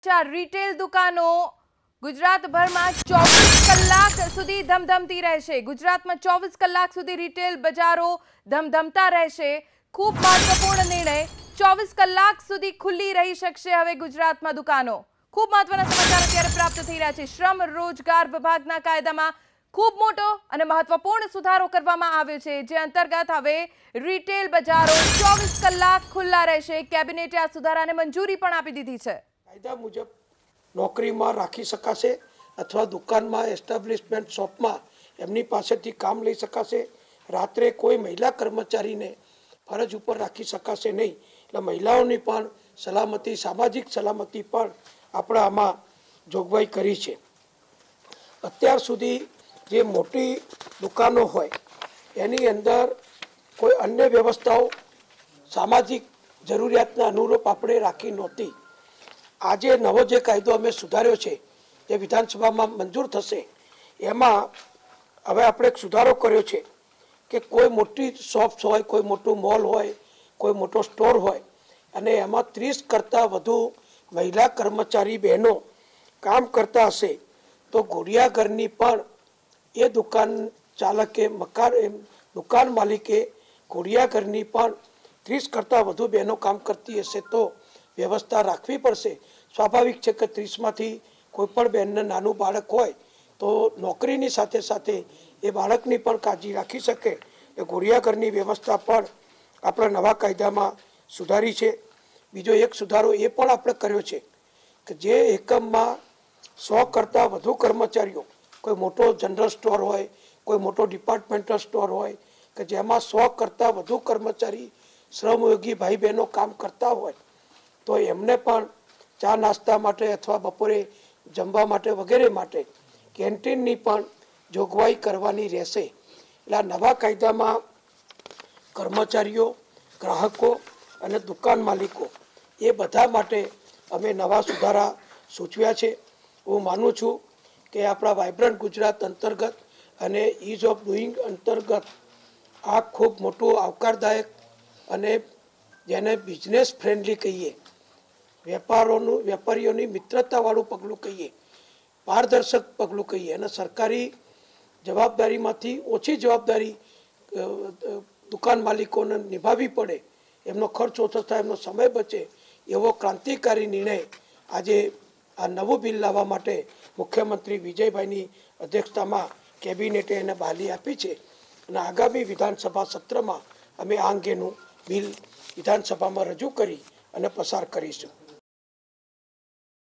ચર્ચા રિટેલ દુકાનો ગુજરાતભરમાં 24 કલાક સુધી ધમધમતી રહેશે। ગુજરાતમાં 24 કલાક સુધી રિટેલ બજારો ધમધમતા રહેશે। ખૂબ મહત્વપૂર્ણ નિર્ણય। 24 કલાક સુધી ખુલ્લી રહી શકશે હવે ગુજરાતમાં દુકાનો। ખૂબ મહત્વના સમાચાર અત્યારે પ્રાપ્ત થઈ રહ્યા છે। શ્રમ રોજગાર વિભાગના કાયદામાં ખૂબ મોટો અને મહત્વપૂર્ણ સુધારો કરવામાં આવ્યો છે, જે અંતર્ગત હવે રિટેલ બજારો 24 કલાક ખુલ્લા રહેશે। કેબિનેટે આ સુધારાને મંજૂરી પણ આપી દીધી છે। કાયદા મુજબ નોકરીમાં રાખી શકાશે અથવા દુકાનમાં એસ્ટાબ્લિશમેન્ટ શોપમાં એમની પાસેથી કામ લઈ શકાશે। રાત્રે કોઈ મહિલા કર્મચારીને ફરજ ઉપર રાખી શકાશે નહીં। એટલે મહિલાઓની પણ સલામતી, સામાજિક સલામતી પણ આપણે આમાં જોગવાઈ કરી છે। અત્યાર સુધી જે મોટી દુકાનો હોય એની અંદર કોઈ અન્ય વ્યવસ્થાઓ સામાજિક જરૂરિયાતના અનુરૂપ આપણે રાખી નહોતી। આજે નવો જે કાયદો અમે સુધાર્યો છે, જે વિધાનસભામાં મંજૂર થશે, એમાં હવે આપણે એક સુધારો કર્યો છે કે કોઈ મોટી શોપ્સ હોય, કોઈ મોટું મોલ હોય, કોઈ મોટો સ્ટોર હોય અને એમાં 30 કરતાં વધુ મહિલા કર્મચારી બહેનો કામ કરતા હશે તો ઘોડિયાઘરની પણ એ દુકાન ચાલકે દુકાન માલિકે ઘોડિયાઘરની પણ 30 કરતાં વધુ બહેનો કામ કરતી હશે તો વ્યવસ્થા રાખવી પડશે। સ્વાભાવિક છે કે 30માંથી કોઈ પણ બહેનને નાનું બાળક હોય તો નોકરીની સાથે સાથે એ બાળકની પણ કાળજી રાખી શકે એ ઘોડિયાઘરની વ્યવસ્થા પણ આપણા નવા કાયદામાં સુધારી છે। બીજો એક સુધારો એ પણ આપણે કર્યો છે કે જે એકમમાં 100 કરતાં વધુ કર્મચારીઓ, કોઈ મોટો જનરલ સ્ટોર હોય, કોઈ મોટો ડિપાર્ટમેન્ટલ સ્ટોર હોય કે જેમાં 100 કરતાં વધુ કર્મચારી શ્રમયોગી ભાઈ બહેનો કામ કરતા હોય તો એમને પણ ચા નાસ્તા માટે અથવા બપોરે જમવા માટે વગેરે માટે કેન્ટીનની પણ જોગવાઈ કરવાની રહેશે। એટલે આ નવા કાયદામાં કર્મચારીઓ, ગ્રાહકો અને દુકાન માલિકો એ બધા માટે અમે નવા સુધારા સૂચવ્યા છે। હું માનું છું કે આપણા વાઇબ્રન્ટ ગુજરાત અંતર્ગત અને ઇઝ ઓફ ડુઈંગ અંતર્ગત આ ખૂબ મોટું આવકારદાયક અને જેને બિઝનેસ ફ્રેન્ડલી કહીએ, વેપારીઓની મિત્રતાવાળું પગલું કહીએ, પારદર્શક પગલું કહીએ અને સરકારી જવાબદારીમાંથી ઓછી જવાબદારી દુકાન માલિકોને નિભાવવી પડે, એમનો ખર્ચ ઓછો થાય, એમનો સમય બચે, એવો ક્રાંતિકારી નિર્ણય આજે આ નવું બિલ લાવવા માટે મુખ્યમંત્રી વિજયભાઈની અધ્યક્ષતામાં કેબિનેટે એને બહાલી આપી છે અને આગામી વિધાનસભા સત્રમાં અમે આ અંગેનું બિલ વિધાનસભામાં રજૂ કરી અને પસાર કરીશું।